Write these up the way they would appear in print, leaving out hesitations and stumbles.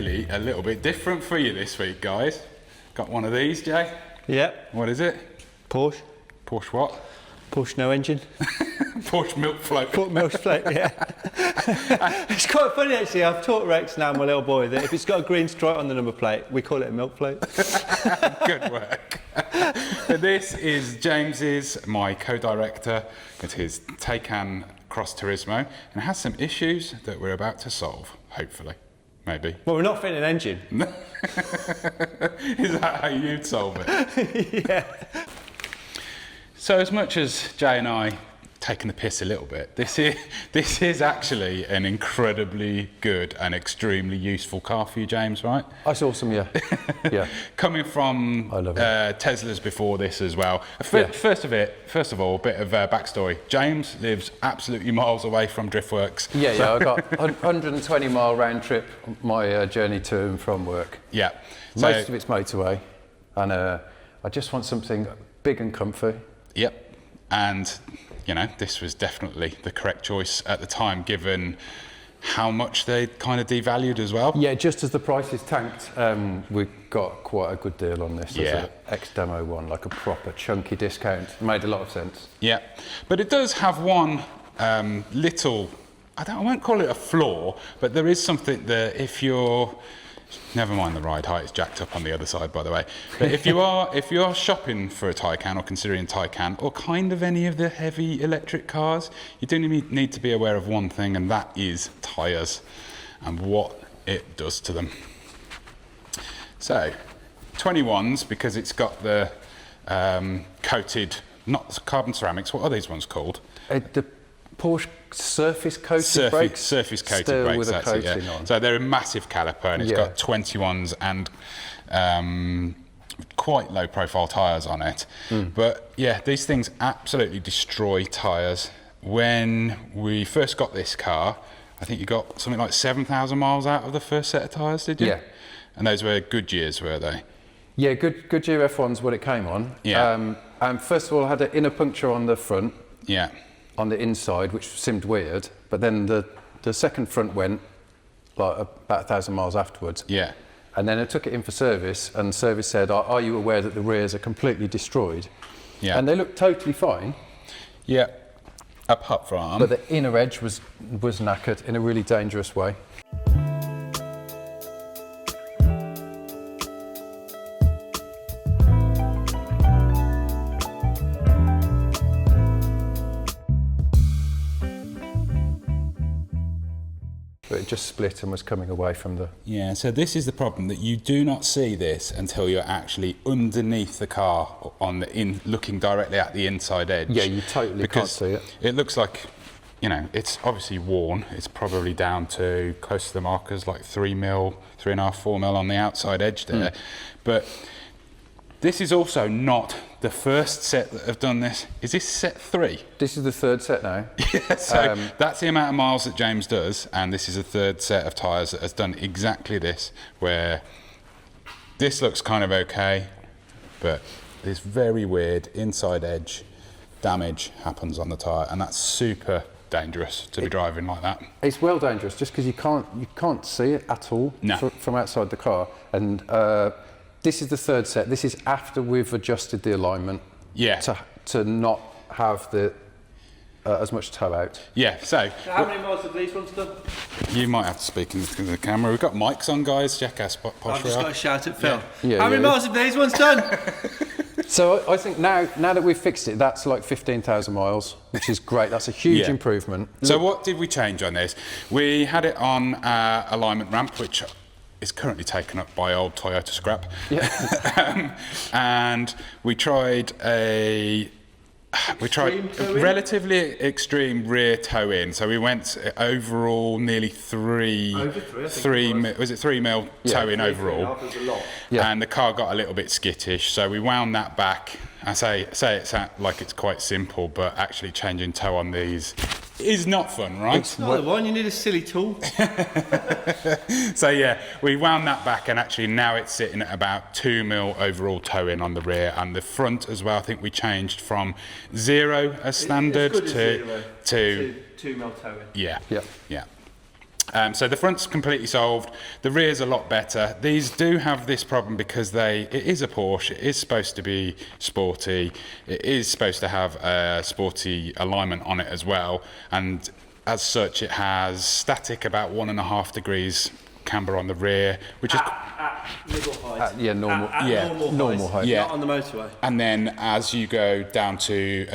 clearly a little bit different for you this week, guys. Got one of these, Jay? Yep. What is it? Porsche. Porsche what? Porsche no engine. Porsche milk float. Porsche milk float, yeah. It's quite funny actually, I've taught Rex now, my little boy, that if it's got a green stripe on the number plate, we call it a milk float. Good work. This is James's, my co-director. It is Taycan Cross Turismo, and it has some issues that we're about to solve, hopefully. Maybe. Well, we're not fitting an engine. Is that how you'd solve it? Yeah. So as much as Jay and I taking the piss a little bit, this is actually an incredibly good and extremly useful car for you, James, right? That's awesome, yeah. Yeah. Coming from Teslas before this as well. First of all, a bit of backstory. James lives absolutely miles away from Driftworks. Yeah, I got 120 mile round trip my journey to and from work. Yeah. Most of it's motorway, and I just want something big and comfy. Yep. And you know, this was definitely the correct choice at the time, given how much they kind of devalued as well. Yeah, just as the prices tanked, we got quite a good deal on this. Yeah. As an ex-demo one, like a proper chunky discount. It made a lot of sense. Yeah, but it does have one little, I won't call it a flaw, but there is something that if you're, never mind the ride height, it's jacked up on the other side, by the way. But if you are shopping for a Taycan or considering a Taycan or kind of any of the heavy electric cars, you do need to be aware of one thing, and that is tyres and what it does to them. So, 21s, because it's got the coated, not carbon ceramics, what are these ones called? The Porsche surface coated brakes. Surface coated still brakes, with a that's it, yeah. coating on. So they're a massive caliper, and it's got 21s and quite low profile tyres on it. But yeah, these things absolutely destroy tyres. When we first got this car, I think you got something like 7,000 miles out of the first set of tyres, did you? Yeah. And those were Goodyears, were they? Yeah, Goodyear F1's what it came on. Yeah. First of all, I had an inner puncture on the front. Yeah. On the inside, which seemed weird, but then the second front went like about 1,000 miles afterwards. Yeah. And then I took it in for service, and service said, are you aware that the rears are completely destroyed? Yeah. And they looked totally fine. Yeah. Up front. But the inner edge was knackered in a really dangerous way. But it just split and was coming away from the... Yeah, so this is the problem, that you do not see this until you're actually underneath the car, looking directly at the inside edge. Yeah, you totally can't see it. It looks like, you know, it's obviously worn. It's probably down to close to the markers, like 3 mil, 3.5, 4 mil on the outside edge there. But this is also not the first set that have done this. Is this set 3? This is the third set now. Yeah, so that's the amount of miles that James does, and this is a third set of tyres that has done exactly this, where this looks kind of okay, but this very weird inside edge damage happens on the tyre, and that's super dangerous to be driving like that. It's well dangerous, just because you can't see it at all from outside the car. And this is the third set. This is after we've adjusted the alignment. Yeah. To not have the as much toe out. Yeah. So how many miles have these ones done? You might have to speak into the camera. We've got mics on, guys. Jackass Porsche. I've just got to shout at Phil. Yeah, how many miles have these ones done? So I think now that we've fixed it, that's like 15,000 miles, which is great. That's a huge improvement. So what did we change on this? We had it on alignment ramp, which is currently taken up by old Toyota scrap. Yeah. And we tried a relatively extreme rear toe in. So we went overall nearly 3 mil toe in overall. Yeah. And the car got a little bit skittish, so we wound that back. I say it's like it's quite simple, but actually changing toe on these is not fun, right? It's not the one, you need a silly tool. So yeah, we wound that back, and actually now it's sitting at about 2 mil overall toe in on the rear, and the front as well. I think we changed from 0 as standard to 2 mil toe in. Yeah. Yeah. Yeah. So the front's completely solved. The rear's a lot better. These do have this problem because it is a Porsche. It is supposed to be sporty. It is supposed to have a sporty alignment on it as well. And as such, it has static about 1.5 degrees camber on the rear, which is middle height. Normal height. Yeah. Not on the motorway. And then as you go up to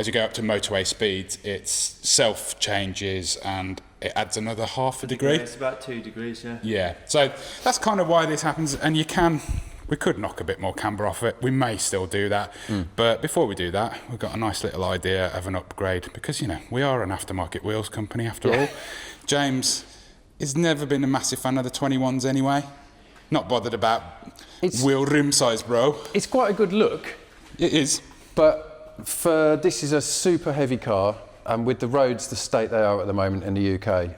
motorway speeds, it self changes and it adds another 0.5 degree. It's about 2 degrees, yeah. Yeah, so that's kind of why this happens. And we could knock a bit more camber off it. We may still do that. But before we do that, we've got a nice little idea of an upgrade because, we are an aftermarket wheels company after all. James has never been a massive fan of the 21s anyway. Not bothered about wheel rim size, bro. It's quite a good look. It is. But this is a super heavy car, and with the roads the state they are at the moment in the UK,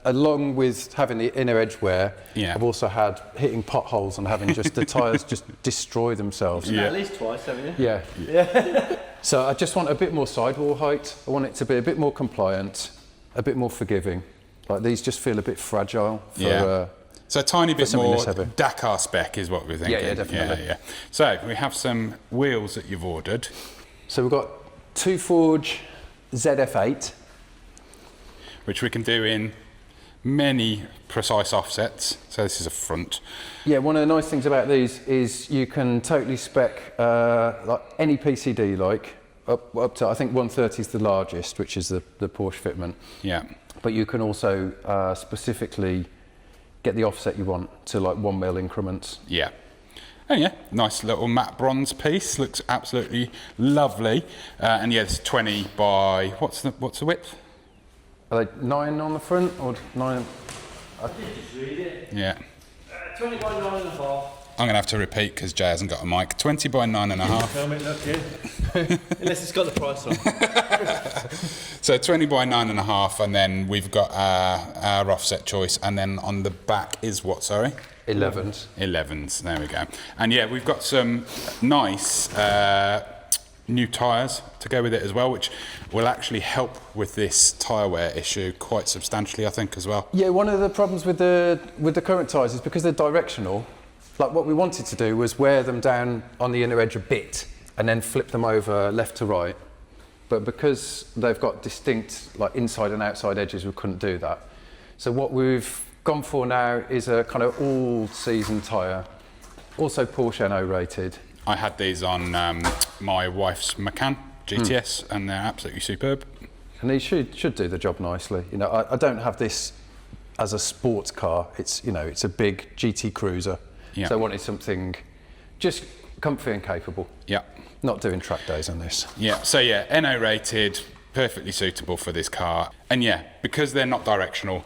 along with having the inner edge wear, I've also had hitting potholes and having just the tyres just destroy themselves. At least twice, haven't you? Yeah. So I just want a bit more sidewall height. I want it to be a bit more compliant, a bit more forgiving. Like these just feel a bit fragile for... So a tiny bit more heavy. Dakar spec is what we're thinking. Yeah, definitely. Yeah. So we have some wheels that you've ordered. So we've got 2 Forge ZF8. Which we can do in many precise offsets. So this is a front. Yeah, one of the nice things about these is you can totally spec like any PCD you like, up to, I think 130 is the largest, which is the Porsche fitment. Yeah. But you can also specifically get the offset you want to like 1 mil increments. Yeah. And yeah, nice little matte bronze piece. Looks absolutely lovely. And yeah, it's 20 by, what's the width? Are they 9 on the front or 9? I did just read it. Yeah. 20 by 9.5. I'm going to have to repeat because Jay hasn't got a mic. 20 by 9.5. Tell me, look here. Unless it's got the price on. So 20 by 9.5, and then we've got our offset choice, and then on the back is what, sorry? 11s. 11s, there we go. And yeah, we've got some nice new tyres to go with it as well, which will actually help with this tyre wear issue quite substantially, I think, as well. Yeah, one of the problems with the current tyres is because they're directional. Like what we wanted to do was wear them down on the inner edge a bit and then flip them over left to right. But because they've got distinct like inside and outside edges, we couldn't do that. So what we've gone for now is a kind of all-season tyre, also Porsche NO rated. I had these on my wife's Macan GTS, and they're absolutely superb. And these should do the job nicely. I don't have this as a sports car. It's it's a big GT cruiser. Yeah. So I wanted something just comfy and capable. Yeah. Not doing track days on this. Yeah, so yeah, NO rated, perfectly suitable for this car. And yeah, because they're not directional,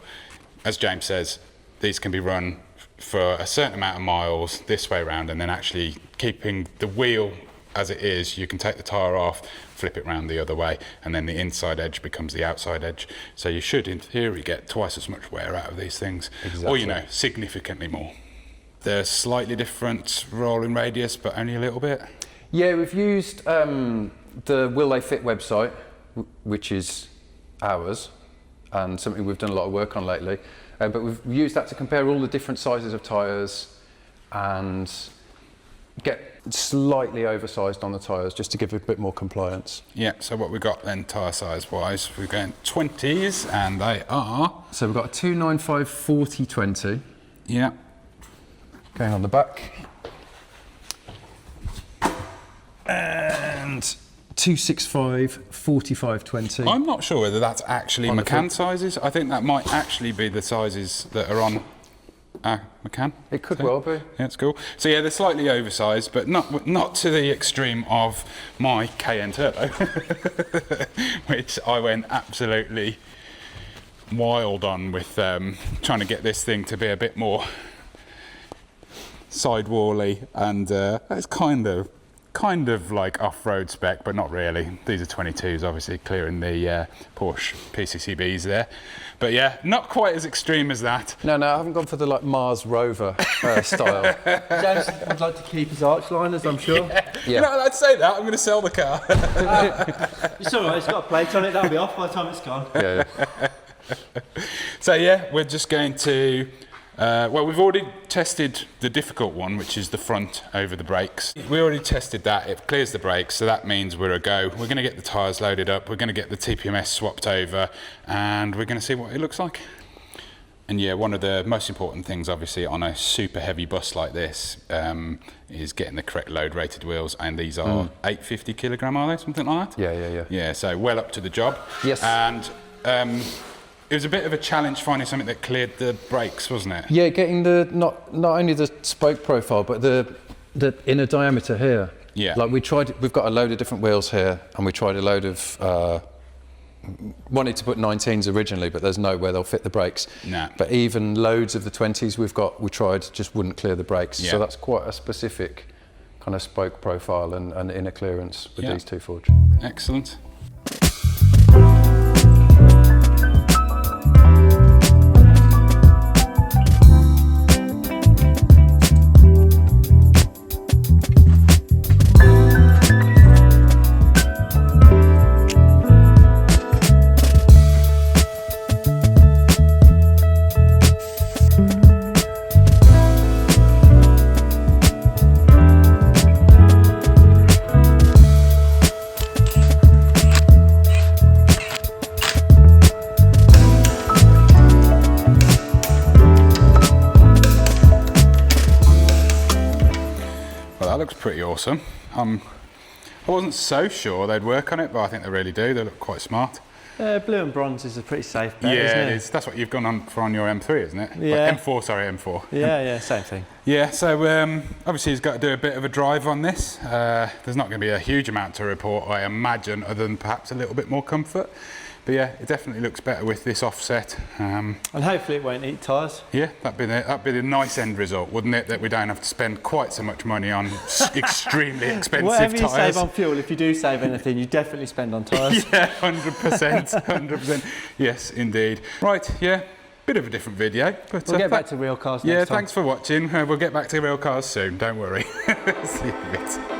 as James says, these can be run for a certain amount of miles this way around, and then actually keeping the wheel as it is, you can take the tyre off, flip it round the other way, and then the inside edge becomes the outside edge. So you should, in theory, get twice as much wear out of these things. Exactly. Or, significantly more. They're slightly different rolling radius, but only a little bit. Yeah, we've used the Will They Fit website, which is ours, and something we've done a lot of work on lately. But we've used that to compare all the different sizes of tyres and get slightly oversized on the tyres just to give a bit more compliance. Yeah, so what we've got then tyre size wise, we're going 20s, and they are... So we've got a 295 40 20. Yeah. Going on the back. And 265 45 20. I'm not sure whether that's actually Macan sizes. I think that might actually be the sizes that are on Macan. It could well be. Yeah, it's cool. So yeah, they're slightly oversized, but not to the extreme of my Cayenne Turbo, which I went absolutely wild on with trying to get this thing to be a bit more sidewally, and it's kind of like off-road spec, but not really. These are 22s, obviously clearing the Porsche PCCBs there. But yeah, not quite as extreme as that. No, I haven't gone for the like Mars rover style. James would like to keep his arch liners, I'm sure. Yeah. I'd say that. I'm going to sell the car. It's all right, it's got a plate on it, that'll be off by the time it's gone. Yeah. So yeah, we're just going to, well, we've already tested the difficult one, which is the front over the brakes. We already tested that, it clears the brakes, so that means we're a go. We're gonna get the tyres loaded up, we're gonna get the TPMS swapped over, and we're gonna see what it looks like. And yeah, one of the most important things, obviously, on a super heavy bus like this, is getting the correct load rated wheels, and these are 850 kilogram, are they? Something like that? Yeah. Yeah, so well up to the job. Yes. And it was a bit of a challenge finding something that cleared the brakes, wasn't it? Yeah, getting the not only the spoke profile, but the inner diameter here. Yeah. Like we've got a load of different wheels here, and we tried a load of. Wanted to put 19s originally, but there's no where they'll fit the brakes. No. But even loads of the 20s we tried just wouldn't clear the brakes. Yeah. So that's quite a specific kind of spoke profile and inner clearance with these two forged. Excellent. Well, that looks pretty awesome. I wasn't so sure they'd work on it, but I think they really do. They look quite smart. Blue and bronze is a pretty safe bet, Yeah, isn't it? it is. That's what you've gone on for on your M3, isn't it? Yeah. M4, sorry, M4. Yeah, same thing. Yeah, so obviously he's got to do a bit of a drive on this. There's not going to be a huge amount to report, I imagine, other than perhaps a little bit more comfort. But yeah, it definitely looks better with this offset. And hopefully it won't eat tyres. Yeah, that'd be the nice end result, wouldn't it? That we don't have to spend quite so much money on extremely expensive Whatever you tyres. save on fuel, if you do save anything, you definitely spend on tyres. Yeah, 100%, 100%. Yes, indeed. Right, yeah, bit of a different video. But, We'll get back to real cars next time. Yeah, thanks for watching. We'll get back to real cars soon, don't worry. See you in a bit.